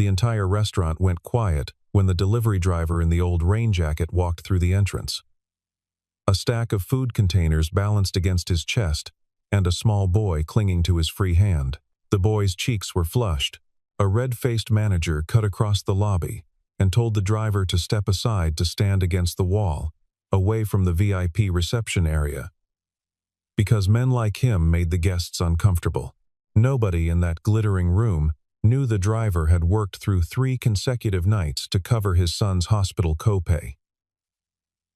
The entire restaurant went quiet when the delivery driver in the old rain jacket walked through the entrance. A stack of food containers balanced against his chest, and a small boy clinging to his free hand. The boy's cheeks were flushed. A red-faced manager cut across the lobby and told the driver to step aside to stand against the wall, away from the VIP reception area. Because men like him made the guests uncomfortable. Nobody in that glittering room knew the driver had worked through 3 consecutive nights to cover his son's hospital copay.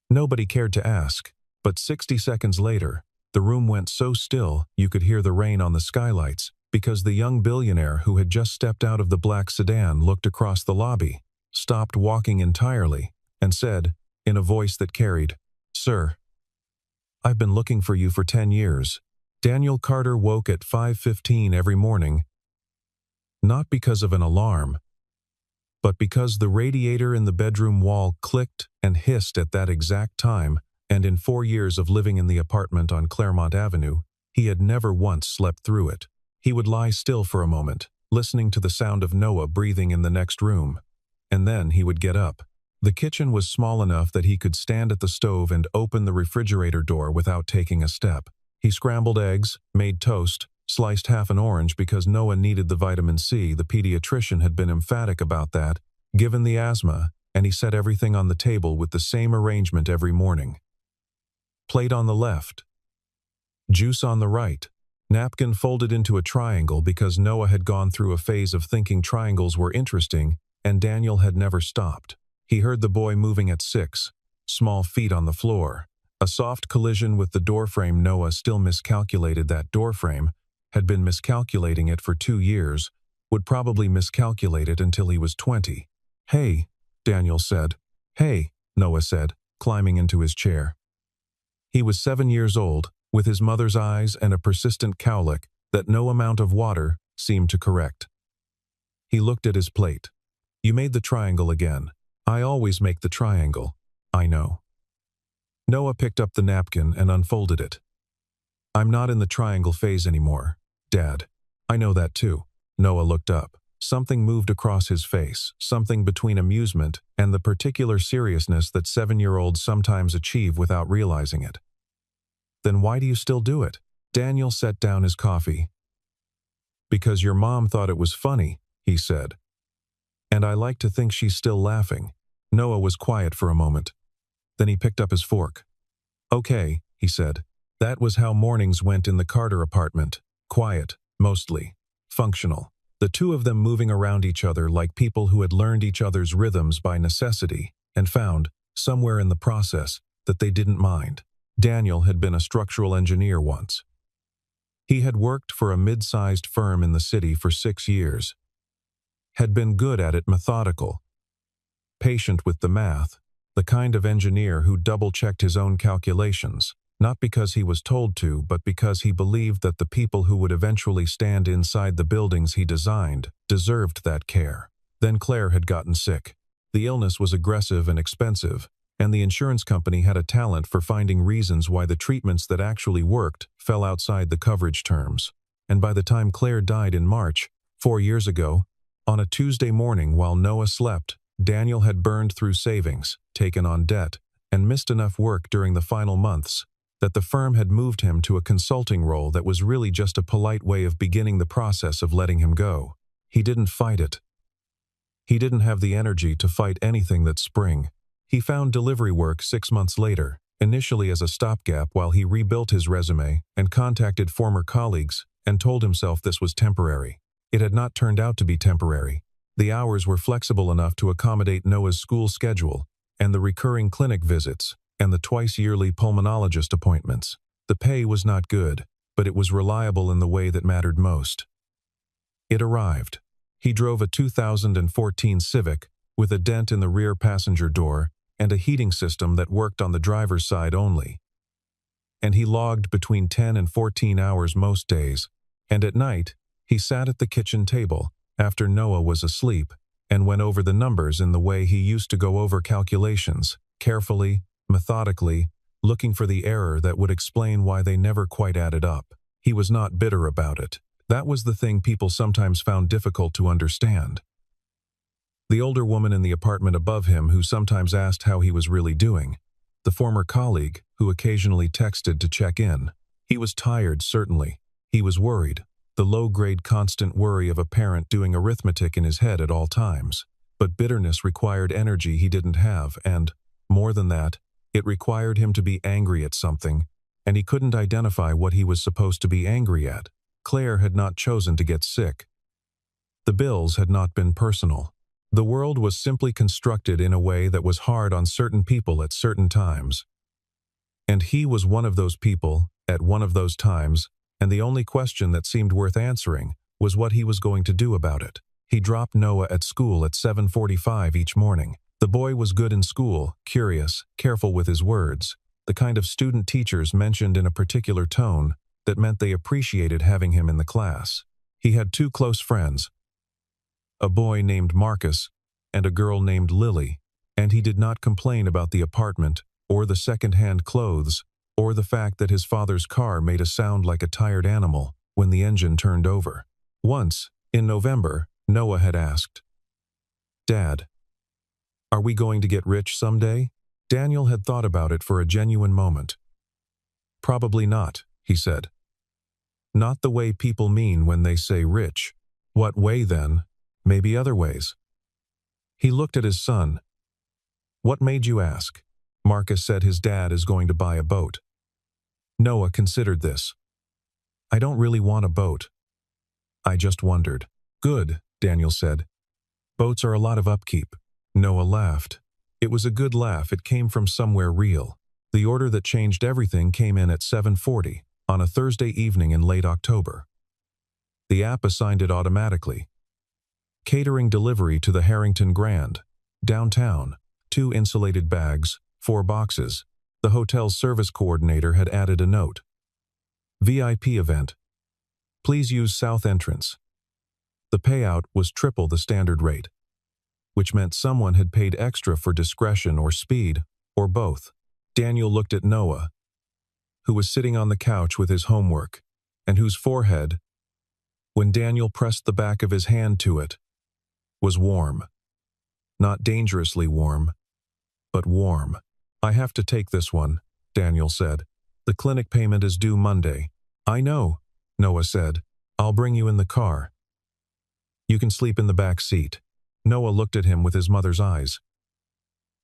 Nobody cared to ask, but 60 seconds later, the room went so still you could hear the rain on the skylights because the young billionaire who had just stepped out of the black sedan looked across the lobby, stopped walking entirely, and said, in a voice that carried, "Sir, I've been looking for you for 10 years. Daniel Carter woke at 5:15 every morning, not because of an alarm, but because the radiator in the bedroom wall clicked and hissed at that exact time, and in 4 years of living in the apartment on Claremont Avenue, he had never once slept through it. He would lie still for a moment, listening to the sound of Noah breathing in the next room, and then he would get up. The kitchen was small enough that he could stand at the stove and open the refrigerator door without taking a step. He scrambled eggs, made toast, sliced half an orange because Noah needed the vitamin C. The pediatrician had been emphatic about that, given the asthma, and he set everything on the table with the same arrangement every morning. Plate on the left, juice on the right, napkin folded into a triangle because Noah had gone through a phase of thinking triangles were interesting, and Daniel had never stopped. He heard the boy moving at 6, small feet on the floor. A soft collision with the doorframe. Noah still miscalculated that doorframe, had been miscalculating it for 2 years, would probably miscalculate it until he was 20. "Hey," Daniel said. "Hey," Noah said, climbing into his chair. He was 7 years old, with his mother's eyes and a persistent cowlick that no amount of water seemed to correct. He looked at his plate. "You made the triangle again." "I always make the triangle." "I know." Noah picked up the napkin and unfolded it. "I'm not in the triangle phase anymore, Dad." "I know that too." Noah looked up. Something moved across his face, something between amusement and the particular seriousness that 7-year-olds sometimes achieve without realizing it. "Then why do you still do it?" Daniel set down his coffee. "Because your mom thought it was funny," he said. "And I like to think she's still laughing." Noah was quiet for a moment. Then he picked up his fork. "Okay," he said. That was how mornings went in the Carter apartment. Quiet, mostly. Functional. The two of them moving around each other like people who had learned each other's rhythms by necessity and found, somewhere in the process, that they didn't mind. Daniel had been a structural engineer once. He had worked for a mid-sized firm in the city for 6 years. Had been good at it, methodical. Patient with the math, the kind of engineer who double-checked his own calculations, not because he was told to, but because he believed that the people who would eventually stand inside the buildings he designed deserved that care. Then Claire had gotten sick. The illness was aggressive and expensive, and the insurance company had a talent for finding reasons why the treatments that actually worked fell outside the coverage terms. And by the time Claire died in March, 4 years ago, on a Tuesday morning while Noah slept, Daniel had burned through savings, taken on debt, and missed enough work during the final months that the firm had moved him to a consulting role that was really just a polite way of beginning the process of letting him go. He didn't fight it. He didn't have the energy to fight anything that spring. He found delivery work 6 months later, initially as a stopgap while he rebuilt his resume and contacted former colleagues and told himself this was temporary. It had not turned out to be temporary. The hours were flexible enough to accommodate Noah's school schedule and the recurring clinic visits and the twice-yearly pulmonologist appointments. The pay was not good, but it was reliable in the way that mattered most. It arrived. He drove a 2014 Civic with a dent in the rear passenger door and a heating system that worked on the driver's side only. And he logged between 10 and 14 hours most days, and at night, he sat at the kitchen table after Noah was asleep and went over the numbers in the way he used to go over calculations, carefully, methodically, looking for the error that would explain why they never quite added up. He was not bitter about it. That was the thing people sometimes found difficult to understand. The older woman in the apartment above him who sometimes asked how he was really doing. The former colleague who occasionally texted to check in. He was tired, certainly. He was worried. The low-grade constant worry of a parent doing arithmetic in his head at all times. But bitterness required energy he didn't have, and, more than that, it required him to be angry at something, and he couldn't identify what he was supposed to be angry at. Claire had not chosen to get sick. The bills had not been personal. The world was simply constructed in a way that was hard on certain people at certain times. And he was one of those people, at one of those times, and the only question that seemed worth answering was what he was going to do about it. He dropped Noah at school at 7:45 each morning. The boy was good in school, curious, careful with his words, the kind of student teachers mentioned in a particular tone that meant they appreciated having him in the class. He had two close friends, a boy named Marcus and a girl named Lily, and he did not complain about the apartment or the second-hand clothes or the fact that his father's car made a sound like a tired animal when the engine turned over. Once, in November, Noah had asked, "Dad, are we going to get rich someday?" Daniel had thought about it for a genuine moment. "Probably not," he said. "Not the way people mean when they say rich." "What way then?" "Maybe other ways." He looked at his son. "What made you ask?" "Marcus said his dad is going to buy a boat." Noah considered this. "I don't really want a boat. I just wondered." "Good," Daniel said. "Boats are a lot of upkeep." Noah laughed. It was a good laugh. It came from somewhere real. The order that changed everything came in at 7:40 on a Thursday evening in late October. The app assigned it automatically. Catering delivery to the Harrington Grand, downtown, 2 insulated bags, 4 boxes. The hotel's service coordinator had added a note. VIP event. Please use south entrance. The payout was triple the standard rate, which meant someone had paid extra for discretion or speed, or both. Daniel looked at Noah, who was sitting on the couch with his homework, and whose forehead, when Daniel pressed the back of his hand to it, was warm. Not dangerously warm, but warm. "I have to take this one," Daniel said. "The clinic payment is due Monday." "I know," Noah said. "I'll bring you in the car. You can sleep in the back seat." Noah looked at him with his mother's eyes.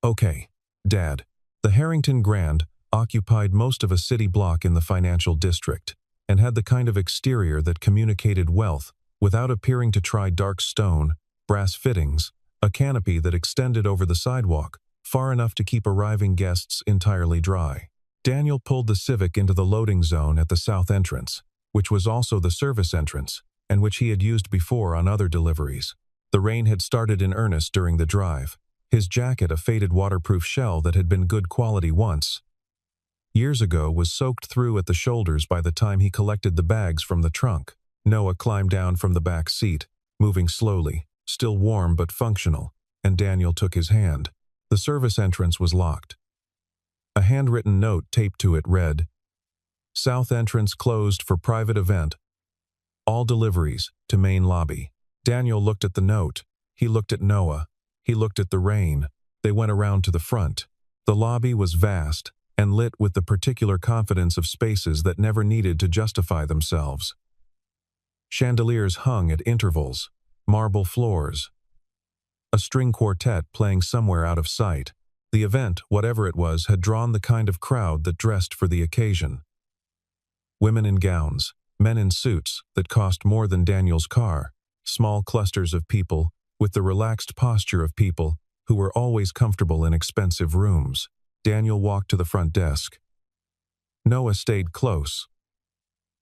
"Okay, Dad." The Harrington Grand occupied most of a city block in the financial district, and had the kind of exterior that communicated wealth without appearing to try dark stone, brass fittings, a canopy that extended over the sidewalk, far enough to keep arriving guests entirely dry. Daniel pulled the Civic into the loading zone at the south entrance, which was also the service entrance, and which he had used before on other deliveries. The rain had started in earnest during the drive. His jacket, a faded waterproof shell that had been good quality once, years ago, was soaked through at the shoulders by the time he collected the bags from the trunk. Noah climbed down from the back seat, moving slowly, still warm but functional, and Daniel took his hand. The service entrance was locked. A handwritten note taped to it read, "South entrance closed for private event. All deliveries to main lobby." Daniel looked at the note. He looked at Noah. He looked at the rain. They went around to the front. The lobby was vast and lit with the particular confidence of spaces that never needed to justify themselves. Chandeliers hung at intervals, marble floors, a string quartet playing somewhere out of sight. The event, whatever it was, had drawn the kind of crowd that dressed for the occasion. Women in gowns, men in suits that cost more than Daniel's car, small clusters of people with the relaxed posture of people who were always comfortable in expensive rooms. Daniel walked to the front desk. Noah stayed close,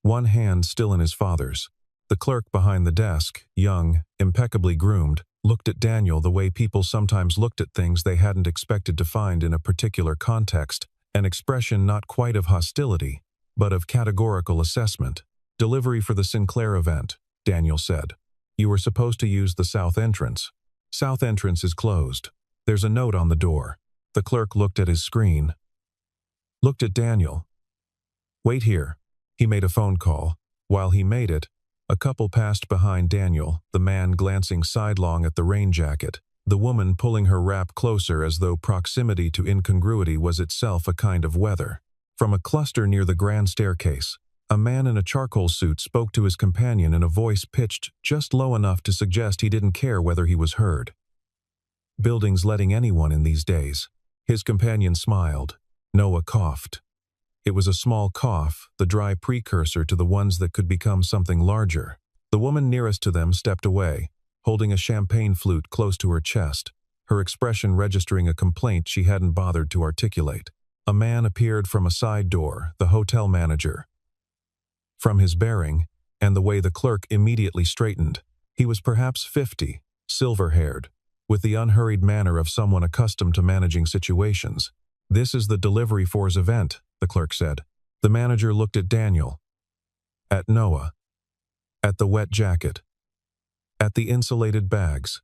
one hand still in his father's. The clerk behind the desk, young, impeccably groomed, looked at Daniel the way people sometimes looked at things they hadn't expected to find in a particular context, an expression not quite of hostility, but of categorical assessment. "Delivery for the Sinclair event," Daniel said. "You were supposed to use the south entrance. South entrance is closed. There's a note on the door." The clerk looked at his screen, looked at Daniel. "Wait here." He made a phone call. While he made it, a couple passed behind Daniel, the man glancing sidelong at the rain jacket, the woman pulling her wrap closer as though proximity to incongruity was itself a kind of weather. From a cluster near the grand staircase, a man in a charcoal suit spoke to his companion in a voice pitched just low enough to suggest he didn't care whether he was heard. Buildings letting anyone in these days. His companion smiled. Noah coughed. It was a small cough, the dry precursor to the ones that could become something larger. The woman nearest to them stepped away, holding a champagne flute close to her chest, her expression registering a complaint she hadn't bothered to articulate. A man appeared from a side door, the hotel manager. From his bearing, and the way the clerk immediately straightened, he was perhaps 50, silver-haired, with the unhurried manner of someone accustomed to managing situations. "This is the delivery force event," the clerk said. The manager looked at Daniel, at Noah, at the wet jacket, at the insulated bags.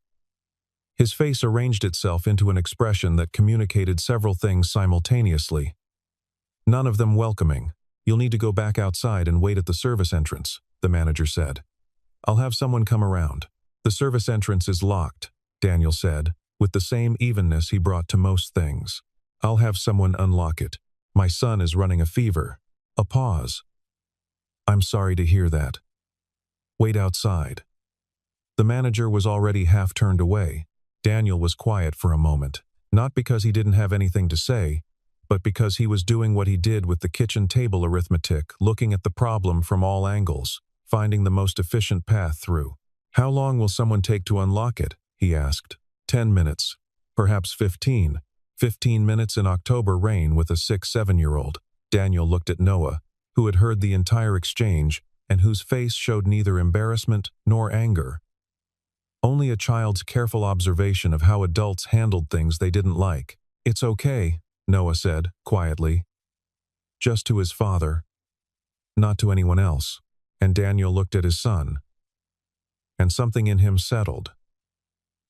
His face arranged itself into an expression that communicated several things simultaneously. None of them welcoming. "You'll need to go back outside and wait at the service entrance," the manager said. "I'll have someone come around." "The service entrance is locked," Daniel said, with the same evenness he brought to most things. "I'll have someone unlock it. My son is running a fever." A pause. "I'm sorry to hear that. Wait outside." The manager was already half turned away. Daniel was quiet for a moment, not because he didn't have anything to say, but because he was doing what he did with the kitchen table arithmetic, looking at the problem from all angles, finding the most efficient path through. "How long will someone take to unlock it?" he asked. 10 minutes. Perhaps 15. 15 minutes in October rain with a 6-7-year-old. Daniel looked at Noah, who had heard the entire exchange and whose face showed neither embarrassment nor anger. Only a child's careful observation of how adults handled things they didn't like. "It's okay," Noah said, quietly. "Just to his father. Not to anyone else." And Daniel looked at his son. And something in him settled.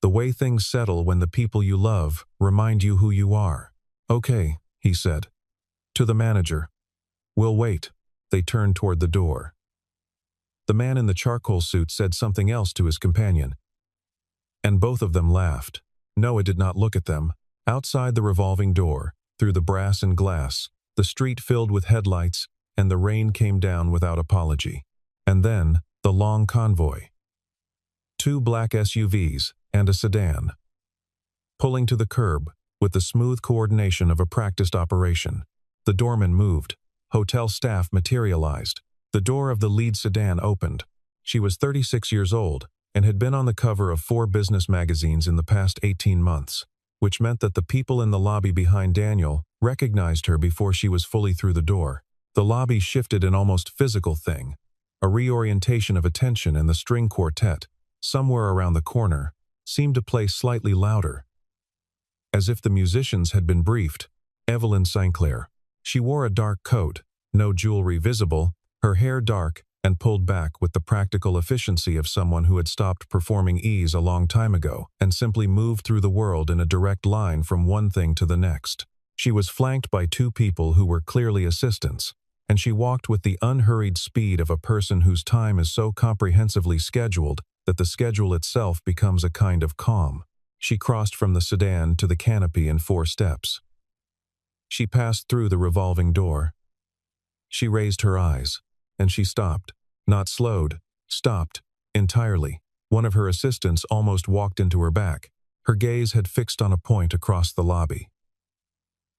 The way things settle when the people you love remind you who you are. "Okay," he said. To the manager. "We'll wait." They turned toward the door. The man in the charcoal suit said something else to his companion, and both of them laughed. Noah did not look at them. Outside the revolving door, through the brass and glass, the street filled with headlights, and the rain came down without apology. And then, the long convoy. 2 black SUVs and a sedan. Pulling to the curb, with the smooth coordination of a practiced operation. The doorman moved. Hotel staff materialized. The door of the lead sedan opened. She was 36 years old, and had been on the cover of 4 business magazines in the past 18 months, which meant that the people in the lobby behind Daniel recognized her before she was fully through the door. The lobby shifted an almost physical thing, a reorientation of attention, and the string quartet, somewhere around the corner, seemed to play slightly louder. As if the musicians had been briefed. Evelyn Sinclair. She wore a dark coat, no jewelry visible, her hair dark and pulled back with the practical efficiency of someone who had stopped performing ease a long time ago and simply moved through the world in a direct line from one thing to the next. She was flanked by 2 people who were clearly assistants, and she walked with the unhurried speed of a person whose time is so comprehensively scheduled that the schedule itself becomes a kind of calm. She crossed from the sedan to the canopy in 4 steps. She passed through the revolving door. She raised her eyes, and she stopped. Not slowed, stopped, entirely. One of her assistants almost walked into her back. Her gaze had fixed on a point across the lobby.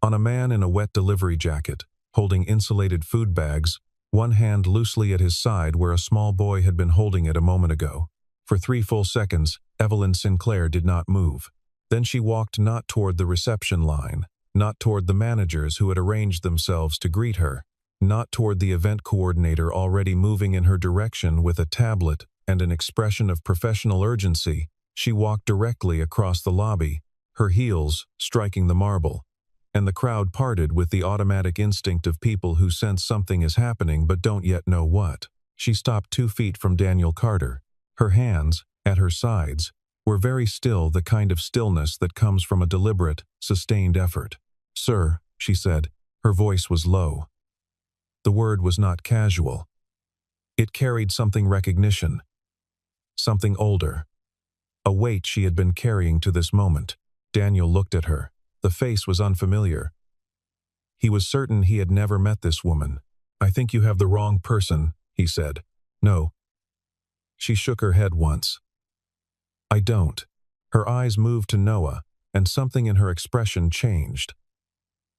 On a man in a wet delivery jacket, holding insulated food bags, one hand loosely at his side where a small boy had been holding it a moment ago. For 3 full seconds, Evelyn Sinclair did not move. Then she walked not toward the reception line, not toward the managers who had arranged themselves to greet her, not toward the event coordinator already moving in her direction with a tablet and an expression of professional urgency. She walked directly across the lobby, her heels striking the marble, and the crowd parted with the automatic instinct of people who sense something is happening but don't yet know what. She stopped 2 feet from Daniel Carter. Her hands, at her sides, were very still, the kind of stillness that comes from a deliberate, sustained effort. "Sir," she said. Her voice was low. The word was not casual. It carried something recognition. Something older. a weight she had been carrying to this moment. Daniel looked at her. The face was unfamiliar. He was certain he had never met this woman. "I think you have the wrong person," he said. "No." She shook her head once. "I don't." Her eyes moved to Noah, and something in her expression changed.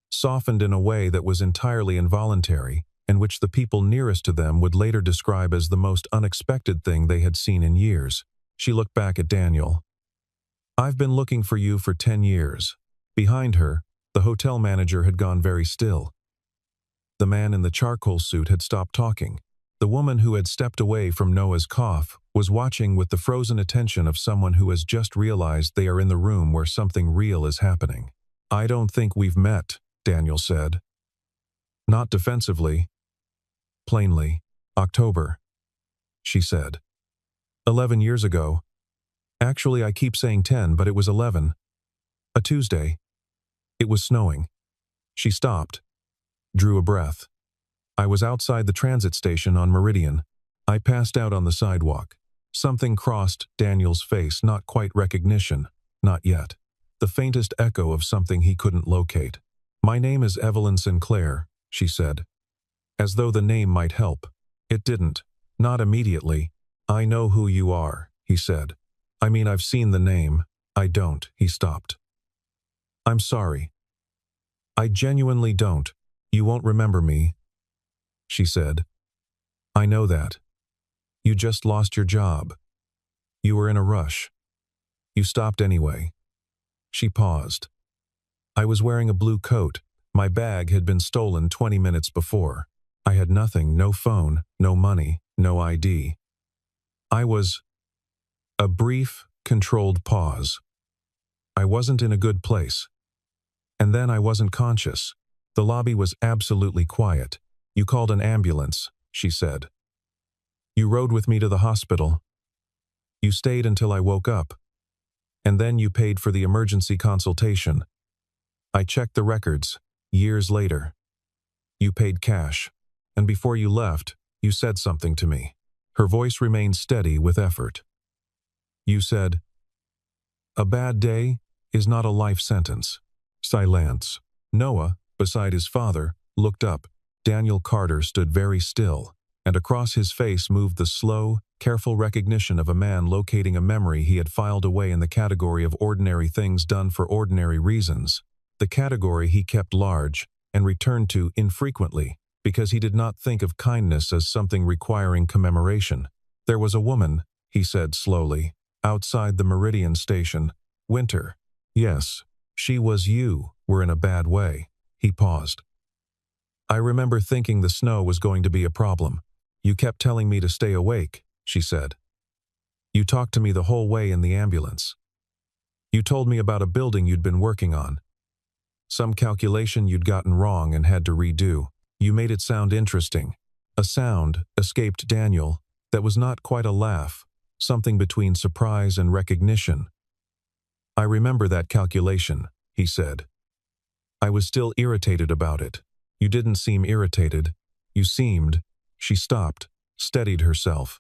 Softened in a way that was entirely involuntary, and which the people nearest to them would later describe as the most unexpected thing they had seen in years. She looked back at Daniel. "I've been looking for you for 10 years. Behind her, the hotel manager had gone very still. The man in the charcoal suit had stopped talking. The woman who had stepped away from Noah's cough was watching with the frozen attention of someone who has just realized they are in the room where something real is happening. "I don't think we've met," Daniel said. Not defensively. Plainly. "October," she said. 11 years ago. Actually, I keep saying 10, but it was 11. A Tuesday. It was snowing." She stopped, drew a breath. "I was outside the transit station on Meridian. I passed out on the sidewalk." Something crossed Daniel's face, not quite recognition, not yet. The faintest echo of something he couldn't locate. "My name is Evelyn Sinclair," she said. As though the name might help. It didn't. Not immediately. "I know who you are," he said. "I mean, I've seen the name." "I don't," he stopped. "I'm sorry. I genuinely don't. You won't remember me," she said. "I know that. You just lost your job. You were in a rush. You stopped anyway." She paused. "I was wearing a blue coat. My bag had been stolen 20 minutes before. I had nothing, no phone, no money, no ID. I was..." A brief, controlled pause. "I wasn't in a good place. And then I wasn't conscious." The lobby was absolutely quiet. "You called an ambulance," she said. "You rode with me to the hospital. You stayed until I woke up. And then you paid for the emergency consultation. I checked the records, years later. You paid cash. And before you left, you said something to me." Her voice remained steady with effort. "You said, 'A bad day is not a life sentence.'" Silence. Noah, beside his father, looked up. Daniel Carter stood very still, and across his face moved the slow, careful recognition of a man locating a memory he had filed away in the category of ordinary things done for ordinary reasons. The category he kept large and returned to infrequently, because he did not think of kindness as something requiring commemoration. "There was a woman," he said slowly, "outside the Meridian station. Winter. Yes, she was. You were in a bad way." He paused. "I remember thinking the snow was going to be a problem. You kept telling me to stay awake," she said. "You talked to me the whole way in the ambulance. You told me about a building you'd been working on. Some calculation you'd gotten wrong and had to redo. You made it sound interesting." A sound escaped Daniel that was not quite a laugh, something between surprise and recognition. "I remember that calculation," he said. "I was still irritated about it." "You didn't seem irritated. You seemed..." She stopped, steadied herself.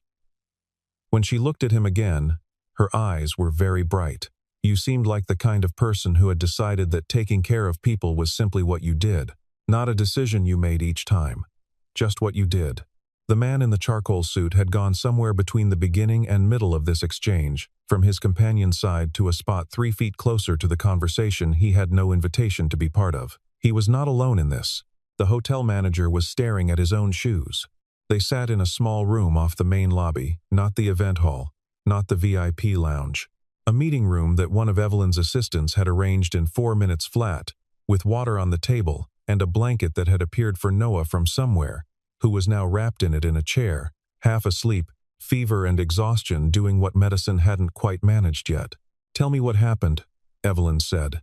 When she looked at him again, her eyes were very bright. "You seemed like the kind of person who had decided that taking care of people was simply what you did. Not a decision you made each time. Just what you did." The man in the charcoal suit had gone somewhere between the beginning and middle of this exchange, from his companion's side to a spot 3 feet closer to the conversation he had no invitation to be part of. He was not alone in this. The hotel manager was staring at his own shoes. They sat in a small room off the main lobby, not the event hall, not the VIP lounge. A meeting room that one of Evelyn's assistants had arranged in 4 minutes flat, with water on the table and a blanket that had appeared for Noah from somewhere, who was now wrapped in it in a chair, half asleep, fever and exhaustion doing what medicine hadn't quite managed yet. "Tell me what happened," Evelyn said.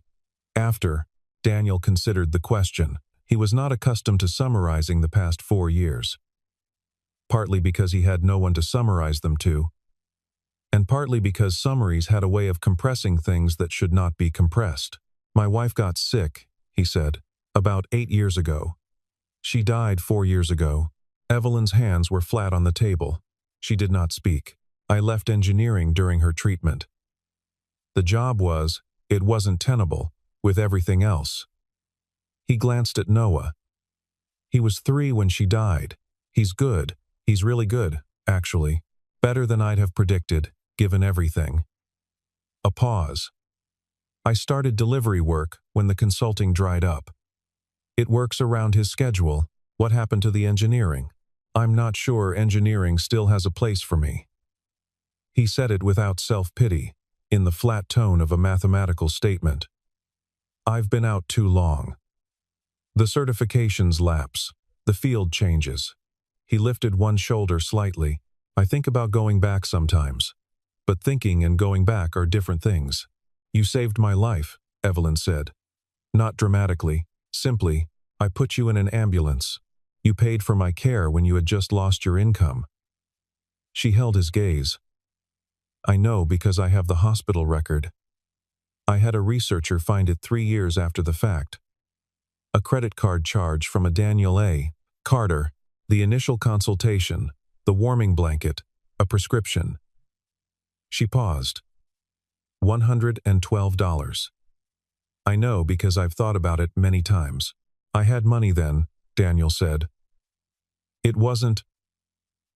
After, Daniel considered the question. He was not accustomed to summarizing the past 4 years. Partly because he had no one to summarize them to, and partly because summaries had a way of compressing things that should not be compressed. "My wife got sick," he said, "about 8 years ago. She died 4 years ago." Evelyn's hands were flat on the table. She did not speak. "I left engineering during her treatment. The job it wasn't tenable, with everything else. He glanced at Noah. He was 3 when she died. He's good. He's really good, actually. Better than I'd have predicted, given everything. A pause. I started delivery work when the consulting dried up. It works around his schedule. What happened to the engineering? I'm not sure engineering still has a place for me. He said it without self-pity, in the flat tone of a mathematical statement. I've been out too long. The certifications lapse. The field changes. He lifted one shoulder slightly. I think about going back sometimes. But thinking and going back are different things. You saved my life, Evelyn said. Not dramatically, simply, I put you in an ambulance. You paid for my care when you had just lost your income. She held his gaze. I know because I have the hospital record. I had a researcher find it 3 years after the fact. A credit card charge from a Daniel A. Carter, the initial consultation, the warming blanket, a prescription. She paused. $112. I know because I've thought about it many times. I had money then, Daniel said. It wasn't.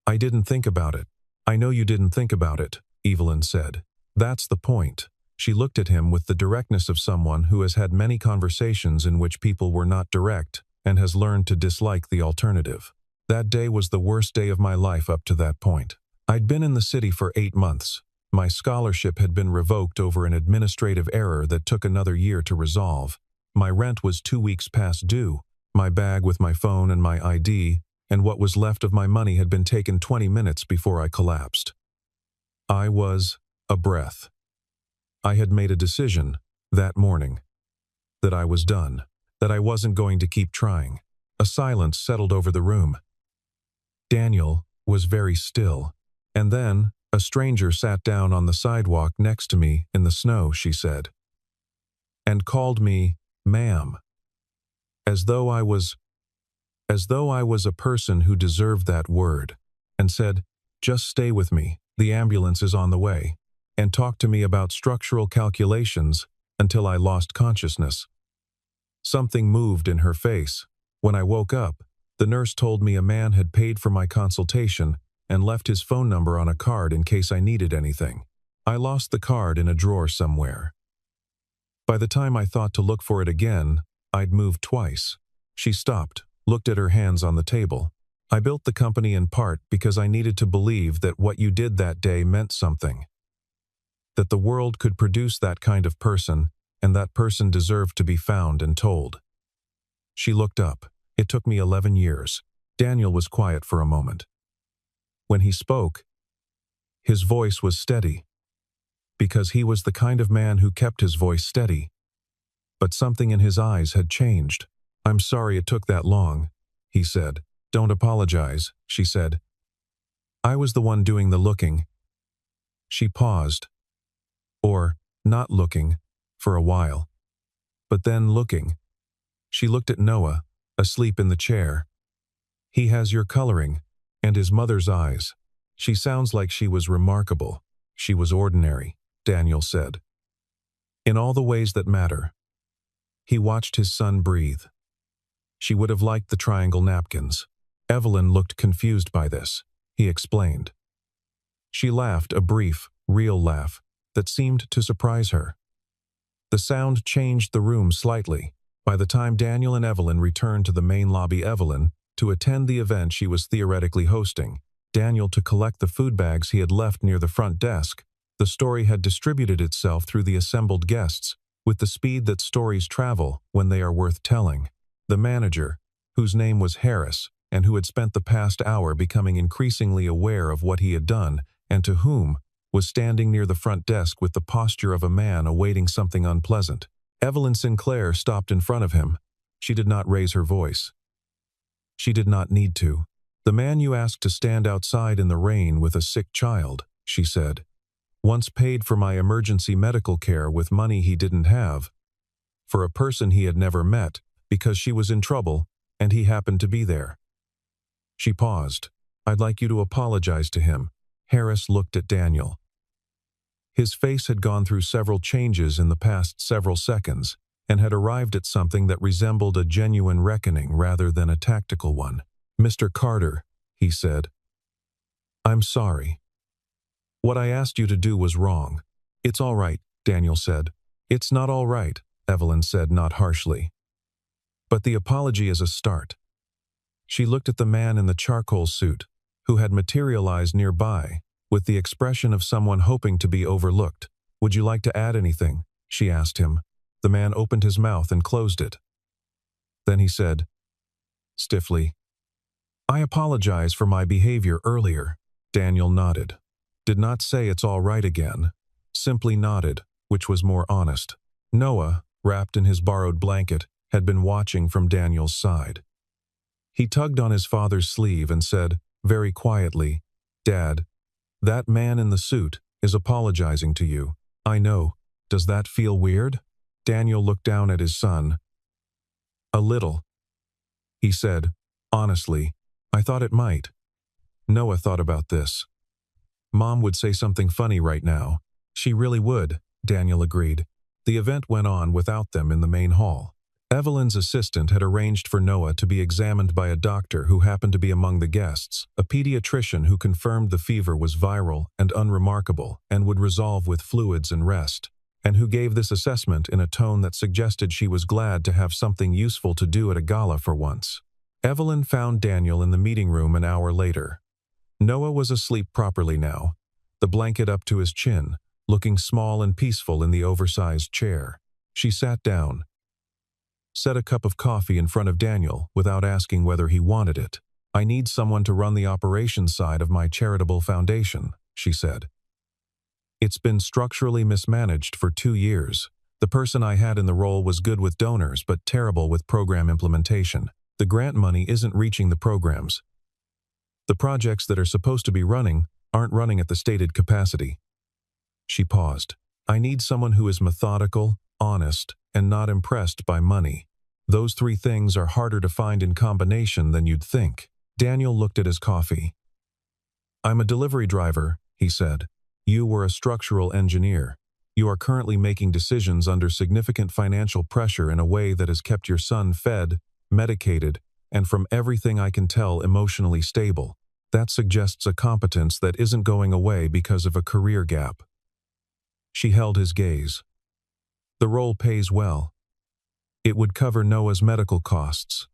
I didn't think about it. I know you didn't think about it, Evelyn said. That's the point. She looked at him with the directness of someone who has had many conversations in which people were not direct and has learned to dislike the alternative. That day was the worst day of my life up to that point. I'd been in the city for 8 months. My scholarship had been revoked over an administrative error that took another year to resolve. My rent was 2 weeks past due. My bag with my phone and my ID, and what was left of my money had been taken 20 minutes before I collapsed. I was a breath. I had made a decision that morning that I was done, that I wasn't going to keep trying. A silence settled over the room. Daniel was very still. And then, a stranger sat down on the sidewalk next to me in the snow, she said, and called me, ma'am, as though I was a person who deserved that word, and said, just stay with me, the ambulance is on the way, and talked to me about structural calculations until I lost consciousness. Something moved in her face. When I woke up, the nurse told me a man had paid for my consultation and left his phone number on a card in case I needed anything. I lost the card in a drawer somewhere. By the time I thought to look for it again, I'd moved twice. She stopped, looked at her hands on the table. I built the company in part because I needed to believe that what you did that day meant something. That the world could produce that kind of person, and that person deserved to be found and told. She looked up. It took me 11 years. Daniel was quiet for a moment. When he spoke, his voice was steady, because he was the kind of man who kept his voice steady. But something in his eyes had changed. I'm sorry it took that long, he said. Don't apologize, she said. I was the one doing the looking. She paused. Or, not looking, for a while. But then looking. She looked at Noah, asleep in the chair. He has your coloring, and his mother's eyes. She sounds like she was remarkable. She was ordinary, Daniel said. In all the ways that matter. He watched his son breathe. She would have liked the triangle napkins. Evelyn looked confused by this. He explained. She laughed, a brief, real laugh that seemed to surprise her. The sound changed the room slightly. By the time Daniel and Evelyn returned to the main lobby, Evelyn, to attend the event she was theoretically hosting, Daniel to collect the food bags he had left near the front desk, the story had distributed itself through the assembled guests, with the speed that stories travel when they are worth telling. The manager, whose name was Harris, and who had spent the past hour becoming increasingly aware of what he had done, and to whom, was standing near the front desk with the posture of a man awaiting something unpleasant. Evelyn Sinclair stopped in front of him. She did not raise her voice. She did not need to. The man you asked to stand outside in the rain with a sick child, she said, once paid for my emergency medical care with money he didn't have, for a person he had never met, because she was in trouble, and he happened to be there. She paused. I'd like you to apologize to him. Harris looked at Daniel. His face had gone through several changes in the past several seconds and had arrived at something that resembled a genuine reckoning rather than a tactical one. "Mr. Carter," he said, "I'm sorry. What I asked you to do was wrong." "It's all right," Daniel said. "It's not all right," Evelyn said, not harshly. "But the apology is a start." She looked at the man in the charcoal suit, who had materialized nearby, with the expression of someone hoping to be overlooked. "Would you like to add anything?" she asked him. The man opened his mouth and closed it. Then he said, stiffly, "I apologize for my behavior earlier." Daniel nodded. Did not say it's all right again, simply nodded, which was more honest. Noah, wrapped in his borrowed blanket, had been watching from Daniel's side. He tugged on his father's sleeve and said, very quietly, "Dad, that man in the suit is apologizing to you. I know. Does that feel weird?" Daniel looked down at his son. "A little," he said, honestly. "I thought it might." Noah thought about this. Mom would say something funny right now. She really would, Daniel agreed. The event went on without them in the main hall. Evelyn's assistant had arranged for Noah to be examined by a doctor who happened to be among the guests, a pediatrician who confirmed the fever was viral and unremarkable and would resolve with fluids and rest, and who gave this assessment in a tone that suggested she was glad to have something useful to do at a gala for once. Evelyn found Daniel in the meeting room an hour later. Noah was asleep properly now, the blanket up to his chin, looking small and peaceful in the oversized chair. She sat down, set a cup of coffee in front of Daniel without asking whether he wanted it. "I need someone to run the operations side of my charitable foundation," she said. "It's been structurally mismanaged for 2 years. The person I had in the role was good with donors but terrible with program implementation. The grant money isn't reaching the programs. The projects that are supposed to be running aren't running at the stated capacity." She paused. "I need someone who is methodical, honest, and not impressed by money. Those 3 things are harder to find in combination than you'd think." Daniel looked at his coffee. "I'm a delivery driver," he said. "You were a structural engineer. You are currently making decisions under significant financial pressure in a way that has kept your son fed, medicated, and from everything I can tell emotionally stable. That suggests a competence that isn't going away because of a career gap." She held his gaze. "The role pays well. It would cover Noah's medical costs,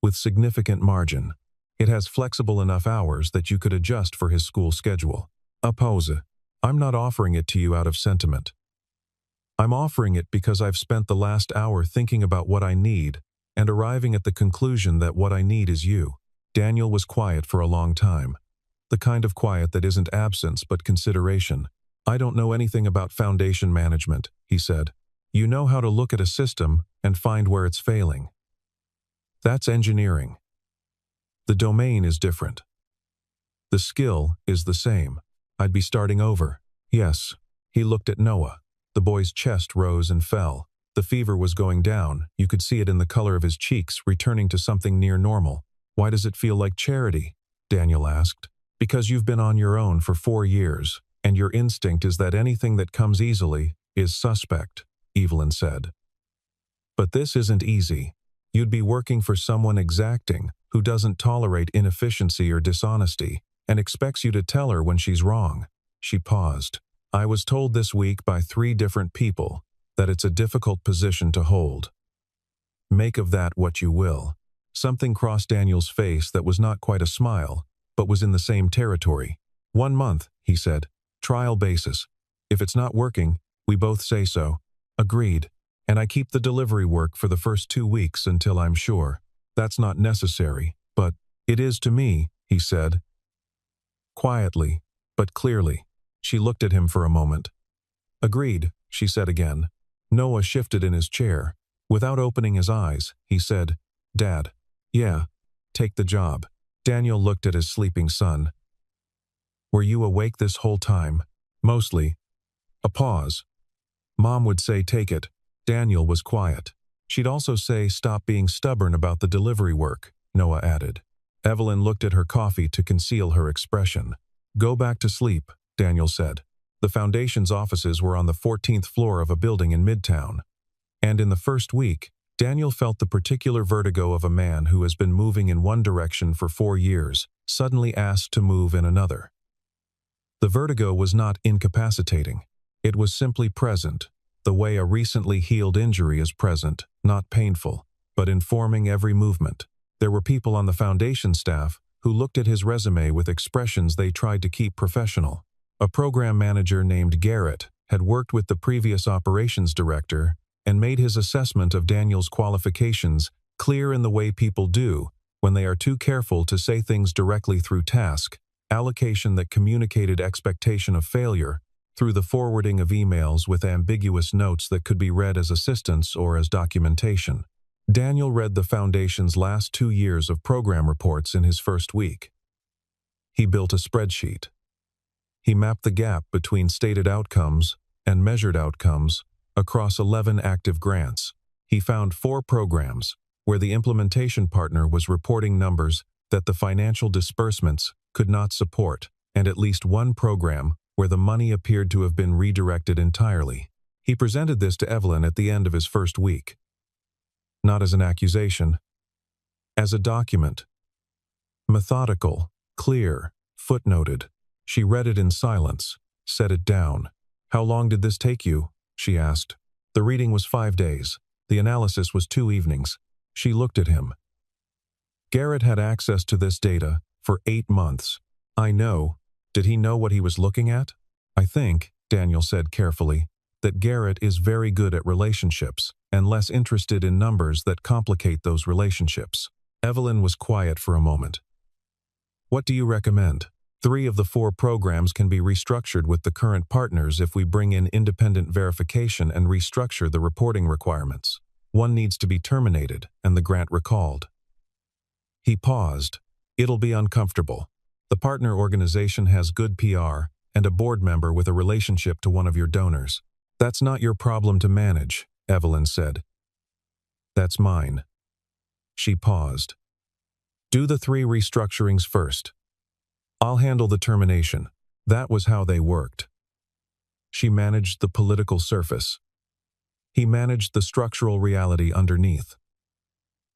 with significant margin. It has flexible enough hours that you could adjust for his school schedule." A pause. "I'm not offering it to you out of sentiment. I'm offering it because I've spent the last hour thinking about what I need and arriving at the conclusion that what I need is you." Daniel was quiet for a long time, the kind of quiet that isn't absence but consideration. "I don't know anything about foundation management," he said. "You know how to look at a system and find where it's failing. That's engineering. The domain is different. The skill is the same. I'd be starting over." "Yes." He looked at Noah. The boy's chest rose and fell. The fever was going down. You could see it in the color of his cheeks, returning to something near normal. "Why does it feel like charity?" Daniel asked. "Because you've been on your own for 4 years, and your instinct is that anything that comes easily is suspect," Evelyn said. "But this isn't easy. You'd be working for someone exacting, who doesn't tolerate inefficiency or dishonesty, and expects you to tell her when she's wrong." She paused. "I was told this week by 3 different people that it's a difficult position to hold. Make of that what you will." Something crossed Daniel's face that was not quite a smile, but was in the same territory. 1 month, he said. "Trial basis. If it's not working, we both say so." "Agreed. And I keep the delivery work for the first 2 weeks until I'm sure. That's not necessary, but it is to me," he said. Quietly, but clearly. She looked at him for a moment. "Agreed," she said again. Noah shifted in his chair. Without opening his eyes, he said, "Dad." "Yeah, take the job." Daniel looked at his sleeping son. "Were you awake this whole time?" "Mostly." A pause. Mom would say take it. Daniel was quiet. She'd also say stop being stubborn about the delivery work, Noah added. Evelyn looked at her coffee to conceal her expression. "Go back to sleep," Daniel said. The foundation's offices were on the 14th floor of a building in Midtown. And in the first week, Daniel felt the particular vertigo of a man who has been moving in one direction for 4 years, suddenly asked to move in another. The vertigo was not incapacitating. It was simply present, the way a recently healed injury is present, not painful, but informing every movement. There were people on the foundation staff who looked at his resume with expressions they tried to keep professional. A program manager named Garrett had worked with the previous operations director and made his assessment of Daniel's qualifications clear in the way people do when they are too careful to say things directly through task, allocation that communicated expectation of failure through the forwarding of emails with ambiguous notes that could be read as assistance or as documentation. Daniel read the Foundation's last 2 years of program reports in his first week. He built a spreadsheet. He mapped the gap between stated outcomes and measured outcomes across 11 active grants. He found 4 programs where the implementation partner was reporting numbers that the financial disbursements could not support, and at least 1 program where the money appeared to have been redirected entirely. He presented this to Evelyn at the end of his first week. Not as an accusation, as a document. Methodical, clear, footnoted. She read it in silence, set it down. "How long did this take you?" she asked. The reading was 5 days. The analysis was 2 evenings. She looked at him. Garrett had access to this data for 8 months. "I know." Did he know what he was looking at? "I think," Daniel said carefully, "that Garrett is very good at relationships and less interested in numbers that complicate those relationships." Evelyn was quiet for a moment. "What do you recommend?" 3 of the 4 programs can be restructured with the current partners if we bring in independent verification and restructure the reporting requirements. 1 needs to be terminated and the grant recalled. He paused. "It'll be uncomfortable. The partner organization has good PR and a board member with a relationship to one of your donors. That's not your problem to manage," Evelyn said. "That's mine." She paused. "Do the 3 restructurings first. I'll handle the termination." That was how they worked. She managed the political surface. He managed the structural reality underneath.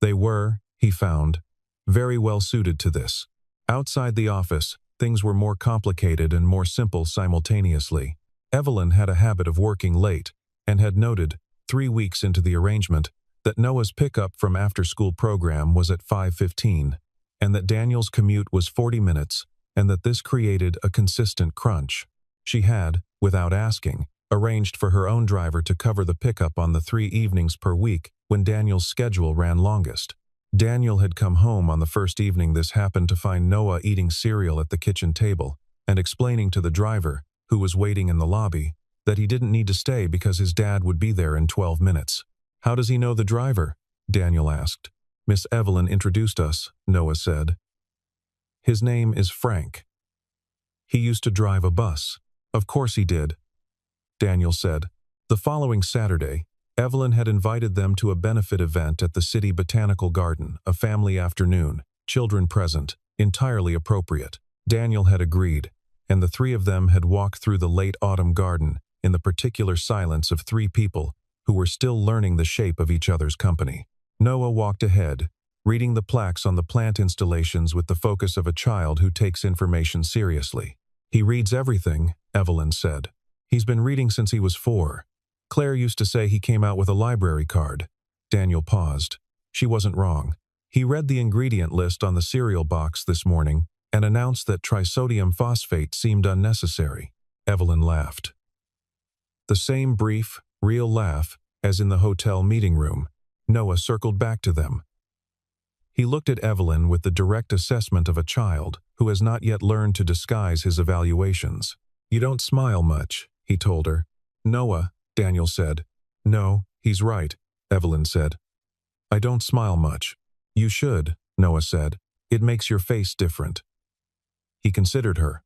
They were, he found, very well suited to this. Outside the office, things were more complicated and more simple simultaneously. Evelyn had a habit of working late and had noted, 3 weeks into the arrangement, that Noah's pickup from after-school program was at 5:15, and that Daniel's commute was 40 minutes, and that this created a consistent crunch. She had, without asking, arranged for her own driver to cover the pickup on the 3 evenings per week when Daniel's schedule ran longest. Daniel had come home on the first evening this happened to find Noah eating cereal at the kitchen table and explaining to the driver, who was waiting in the lobby, that he didn't need to stay because his dad would be there in 12 minutes. "How does he know the driver?" Daniel asked. "Miss Evelyn introduced us," Noah said. "His name is Frank. He used to drive a bus." "Of course he did," Daniel said. The following Saturday, Evelyn had invited them to a benefit event at the City Botanical Garden, a family afternoon, children present, entirely appropriate. Daniel had agreed, and the 3 of them had walked through the late autumn garden in the particular silence of 3 people who were still learning the shape of each other's company. Noah walked ahead, reading the plaques on the plant installations with the focus of a child who takes information seriously. "He reads everything," Evelyn said. "He's been reading since he was 4. Claire used to say he came out with a library card." Daniel paused. She wasn't wrong. He read the ingredient list on the cereal box this morning and announced that trisodium phosphate seemed unnecessary. Evelyn laughed. The same brief, real laugh as in the hotel meeting room. Noah circled back to them. He looked at Evelyn with the direct assessment of a child who has not yet learned to disguise his evaluations. "You don't smile much," he told her. "Noah," Daniel said. "No, he's right," Evelyn said. "I don't smile much." "You should," Noah said. "It makes your face different." He considered her.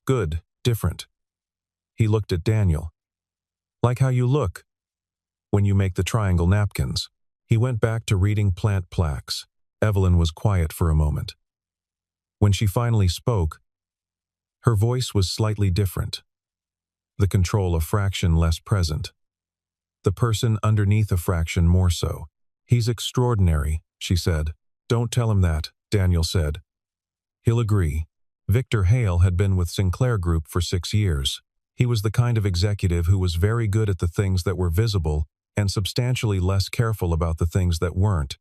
"Good, different." He looked at Daniel. "Like how you look when you make the triangle napkins." He went back to reading plant plaques. Evelyn was quiet for a moment. When she finally spoke, her voice was slightly different. the control a fraction less present. The person underneath a fraction more so. He's extraordinary, she said. Don't tell him that, Daniel said. He'll agree. Victor Hale had been with Sinclair Group for 6 years. He was the kind of executive who was very good at the things that were visible and substantially less careful about the things that weren't,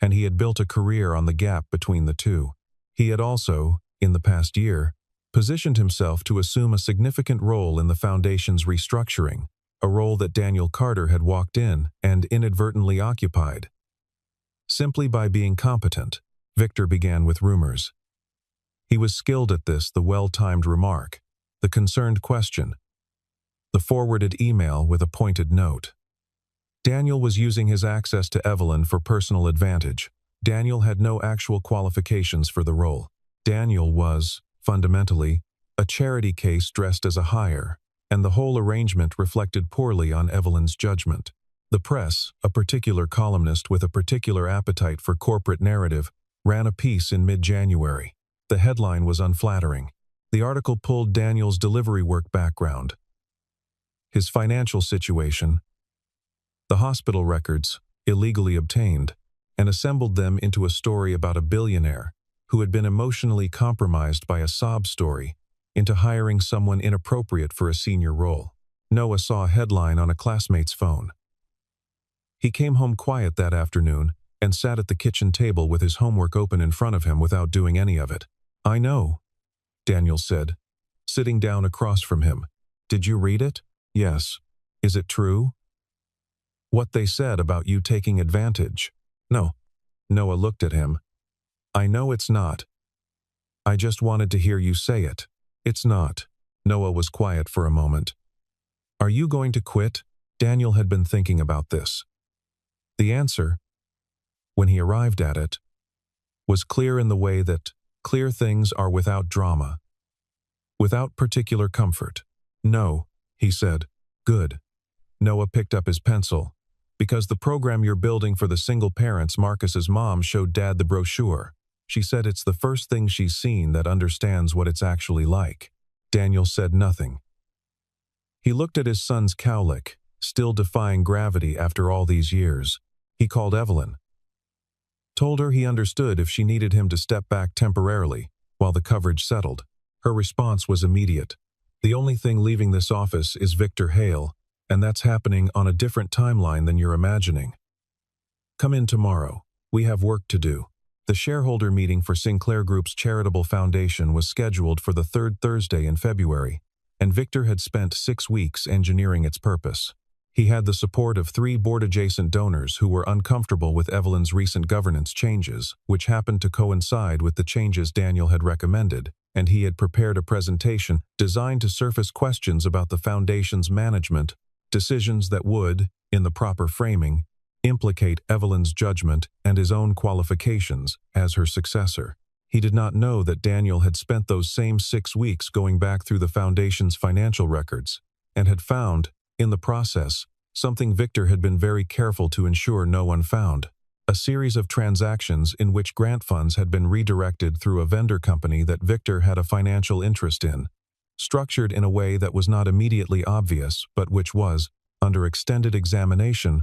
and he had built a career on the gap between the two. He had also, in the past year, positioned himself to assume a significant role in the foundation's restructuring, a role that Daniel Carter had walked in and inadvertently occupied. Simply by being competent, Victor began with rumors. He was skilled at this, the well-timed remark, the concerned question, the forwarded email with a pointed note. Daniel was using his access to Evelyn for personal advantage. Daniel had no actual qualifications for the role. Daniel was, fundamentally, a charity case dressed as a hire, and the whole arrangement reflected poorly on Evelyn's judgment. The press, a particular columnist with a particular appetite for corporate narrative, ran a piece in mid-January. The headline was unflattering. The article pulled Daniel's delivery work background, his financial situation, the hospital records, illegally obtained, and assembled them into a story about a billionaire who had been emotionally compromised by a sob story into hiring someone inappropriate for a senior role. Noah saw a headline on a classmate's phone. He came home quiet that afternoon and sat at the kitchen table with his homework open in front of him without doing any of it. I know, Daniel said, sitting down across from him. Did you read it? Yes. Is it true? What they said about you taking advantage? No. Noah looked at him. I know it's not. I just wanted to hear you say it. It's not. Noah was quiet for a moment. Are you going to quit? Daniel had been thinking about this. The answer, when he arrived at it, was clear in the way that clear things are without drama, without particular comfort. No, he said. Good. Noah picked up his pencil. Because the program you're building for the single parents, Marcus's mom showed Dad the brochure. She said it's the first thing she's seen that understands what it's actually like. Daniel said nothing. He looked at his son's cowlick, still defying gravity after all these years. He called Evelyn. Told her he understood if she needed him to step back temporarily while the coverage settled. Her response was immediate. The only thing leaving this office is Victor Hale, and that's happening on a different timeline than you're imagining. Come in tomorrow. We have work to do. The shareholder meeting for Sinclair Group's charitable foundation was scheduled for the third Thursday in February, and Victor had spent 6 weeks engineering its purpose. He had the support of 3 board-adjacent donors who were uncomfortable with Evelyn's recent governance changes, which happened to coincide with the changes Daniel had recommended, and he had prepared a presentation designed to surface questions about the foundation's management, decisions that would, in the proper framing, implicate Evelyn's judgment and his own qualifications as her successor. He did not know that Daniel had spent those same 6 weeks going back through the foundation's financial records, and had found, in the process, something Victor had been very careful to ensure no one found. A series of transactions in which grant funds had been redirected through a vendor company that Victor had a financial interest in, structured in a way that was not immediately obvious but which was, under extended examination,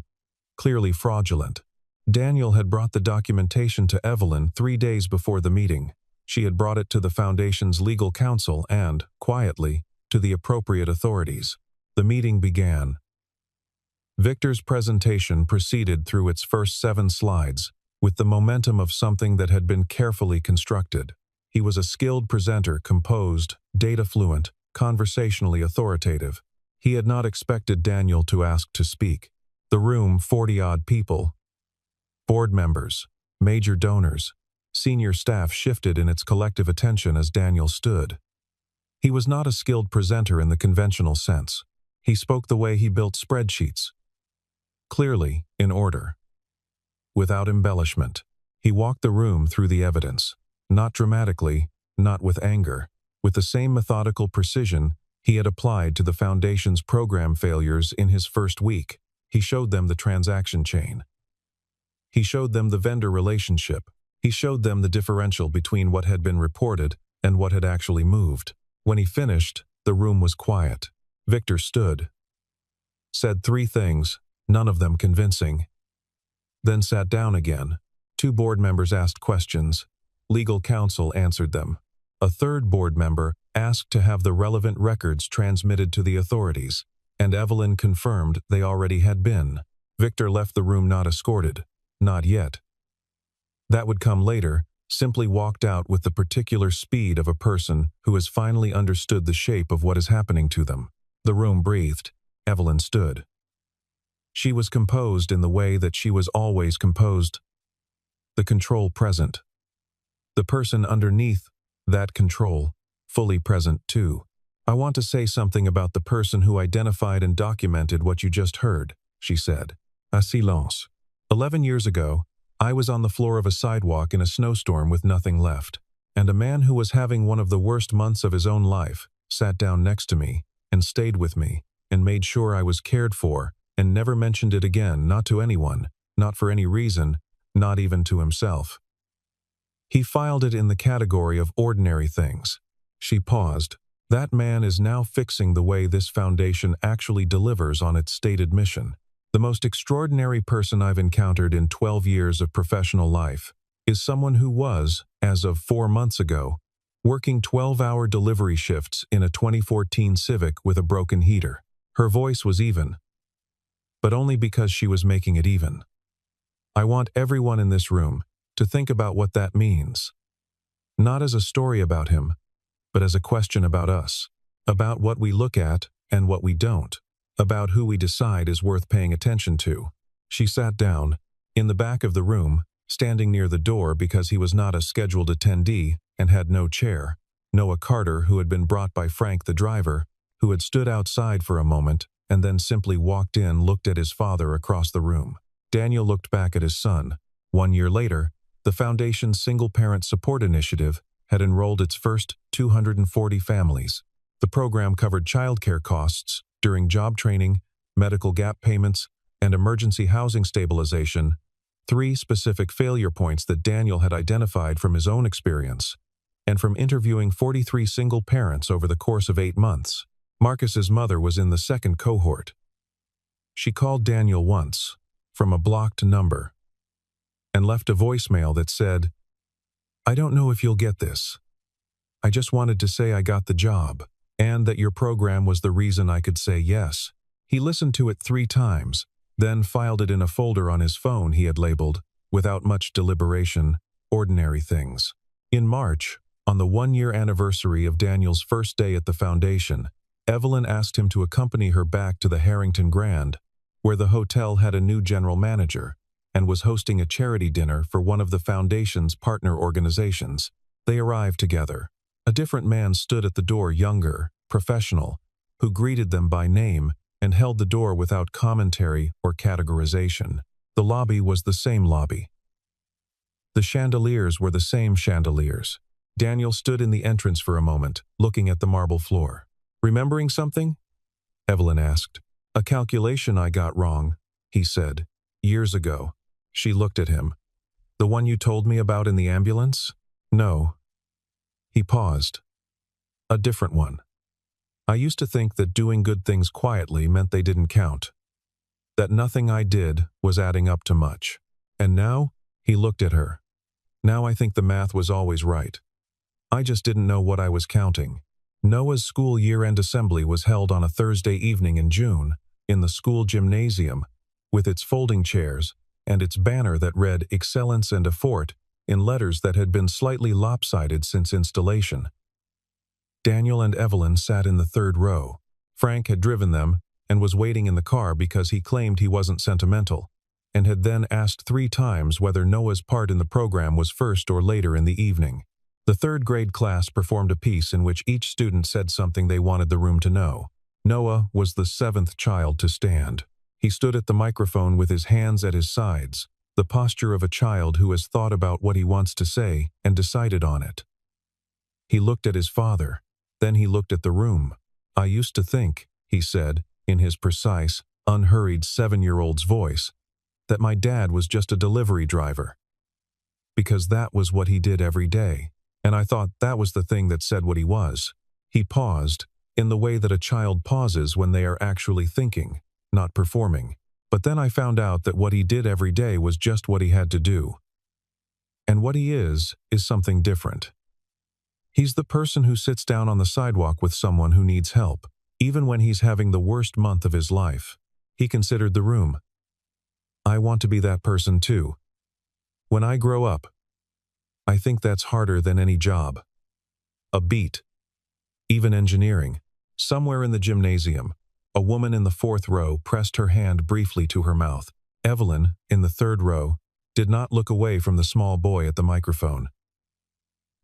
clearly fraudulent. Daniel had brought the documentation to Evelyn 3 days before the meeting. She had brought it to the foundation's legal counsel and, quietly, to the appropriate authorities. The meeting began. Victor's presentation proceeded through its first 7 slides, with the momentum of something that had been carefully constructed. He was a skilled presenter, composed, data-fluent, conversationally authoritative. He had not expected Daniel to ask to speak. The room, 40-odd people, board members, major donors, senior staff shifted in its collective attention as Daniel stood. He was not a skilled presenter in the conventional sense. He spoke the way he built spreadsheets. Clearly, in order. Without embellishment. He walked the room through the evidence. Not dramatically, not with anger. With the same methodical precision he had applied to the foundation's program failures in his first week. He showed them the transaction chain. He showed them the vendor relationship. He showed them the differential between what had been reported and what had actually moved. When he finished, the room was quiet. Victor stood, said 3 things, none of them convincing, then sat down again. 2 board members asked questions. Legal counsel answered them. A 3rd board member asked to have the relevant records transmitted to the authorities, and Evelyn confirmed they already had been. Victor left the room not escorted. Not yet. That would come later, simply walked out with the particular speed of a person who has finally understood the shape of what is happening to them. The room breathed. Evelyn stood. She was composed in the way that she was always composed. The control present. The person underneath that control, fully present too. I want to say something about the person who identified and documented what you just heard, she said. Silence. 11 years ago, I was on the floor of a sidewalk in a snowstorm with nothing left, and a man who was having one of the worst months of his own life sat down next to me and stayed with me and made sure I was cared for and never mentioned it again, not to anyone, not for any reason, not even to himself. He filed it in the category of ordinary things. She paused. That man is now fixing the way this foundation actually delivers on its stated mission. The most extraordinary person I've encountered in 12 years of professional life is someone who was, as of 4 months ago, working 12-hour delivery shifts in a 2014 Civic with a broken heater. Her voice was even, but only because she was making it even. I want everyone in this room to think about what that means. Not as a story about him, but as a question about us, about what we look at and what we don't, about who we decide is worth paying attention to. She sat down, in the back of the room, standing near the door because he was not a scheduled attendee and had no chair. Noah Carter, who had been brought by Frank the driver, who had stood outside for a moment and then simply walked in, looked at his father across the room. Daniel looked back at his son. 1 year later, the Foundation's Single-Parent Support Initiative had enrolled its first 240 families. The program covered childcare costs during job training, medical gap payments, and emergency housing stabilization, 3 specific failure points that Daniel had identified from his own experience, and from interviewing 43 single parents over the course of 8 months. Marcus's mother was in the 2nd cohort. She called Daniel once, from a blocked number, and left a voicemail that said, "I don't know if you'll get this. I just wanted to say I got the job, and that your program was the reason I could say yes." He listened to it 3 times, then filed it in a folder on his phone he had labeled, without much deliberation, "Ordinary Things." In March, on the 1-year anniversary of Daniel's first day at the Foundation, Evelyn asked him to accompany her back to the Harrington Grand, where the hotel had a new general manager, and was hosting a charity dinner for one of the Foundation's partner organizations. They arrived together. A different man stood at the door, younger, professional, who greeted them by name and held the door without commentary or categorization. The lobby was the same lobby. The chandeliers were the same chandeliers. Daniel stood in the entrance for a moment, looking at the marble floor. "Remembering something?" Evelyn asked. "A calculation I got wrong," he said. "Years ago." She looked at him. "The one you told me about in the ambulance?" "No." He paused. "A different one. I used to think that doing good things quietly meant they didn't count. That nothing I did was adding up to much. And now," he looked at her, "now I think the math was always right. I just didn't know what I was counting." Noah's school year-end assembly was held on a Thursday evening in June, in the school gymnasium, with its folding chairs and its banner that read "Excellence and Effort" in letters that had been slightly lopsided since installation. Daniel and Evelyn sat in the 3rd row. Frank had driven them and was waiting in the car because he claimed he wasn't sentimental, and had then asked 3 times whether Noah's part in the program was first or later in the evening. The 3rd grade class performed a piece in which each student said something they wanted the room to know. Noah was the 7th child to stand. He stood at the microphone with his hands at his sides, the posture of a child who has thought about what he wants to say and decided on it. He looked at his father. Then he looked at the room. "I used to think," he said, in his precise, unhurried 7-year-old's voice, "that my dad was just a delivery driver. Because that was what he did every day. And I thought that was the thing that said what he was." He paused, in the way that a child pauses when they are actually thinking, not performing. But then I found out that what he did every day was just what he had to do. And what he is something different. He's the person who sits down on the sidewalk with someone who needs help, even when he's having the worst month of his life. He considered the room. I want to be that person too. When I grow up, I think that's harder than any job. A beat. Even engineering. Somewhere in the gymnasium, a woman in the 4th row pressed her hand briefly to her mouth. Evelyn, in the 3rd row, did not look away from the small boy at the microphone.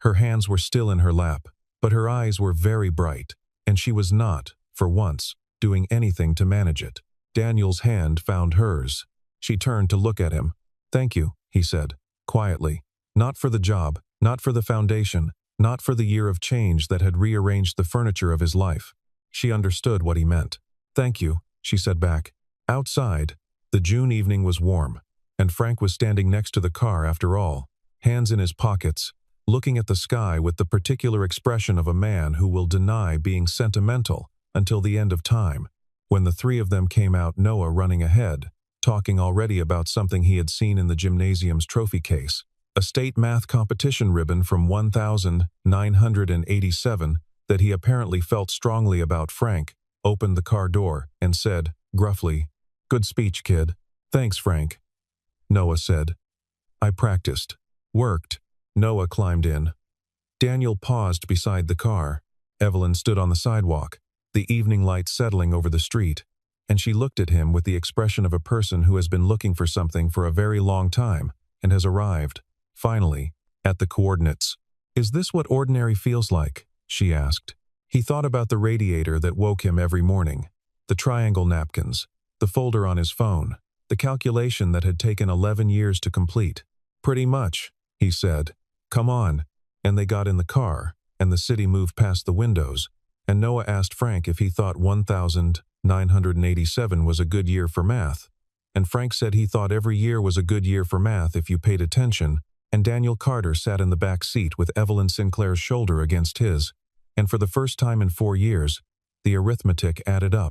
Her hands were still in her lap, but her eyes were very bright, and she was not, for once, doing anything to manage it. Daniel's hand found hers. She turned to look at him. "Thank you," he said, quietly. Not for the job, not for the foundation, not for the year of change that had rearranged the furniture of his life. She understood what he meant. "Thank you," she said back. Outside, the June evening was warm, and Frank was standing next to the car after all, hands in his pockets, looking at the sky with the particular expression of a man who will deny being sentimental until the end of time. When the three of them came out, Noah running ahead, talking already about something he had seen in the gymnasium's trophy case, a state math competition ribbon from 1987 that he apparently felt strongly about. Frank opened the car door and said, gruffly, "Good speech, kid." "Thanks, Frank," Noah said. "I practiced." "Worked." Noah climbed in. Daniel paused beside the car. Evelyn stood on the sidewalk, the evening light settling over the street, and she looked at him with the expression of a person who has been looking for something for a very long time and has arrived, finally, at the coordinates. "Is this what ordinary feels like?" she asked. He thought about the radiator that woke him every morning, the triangle napkins, the folder on his phone, the calculation that had taken 11 years to complete. "Pretty much," he said. "Come on." And they got in the car, and the city moved past the windows, and Noah asked Frank if he thought 1987 was a good year for math. And Frank said he thought every year was a good year for math if you paid attention, and Daniel Carter sat in the back seat with Evelyn Sinclair's shoulder against his, and for the first time in 4 years, the arithmetic added up.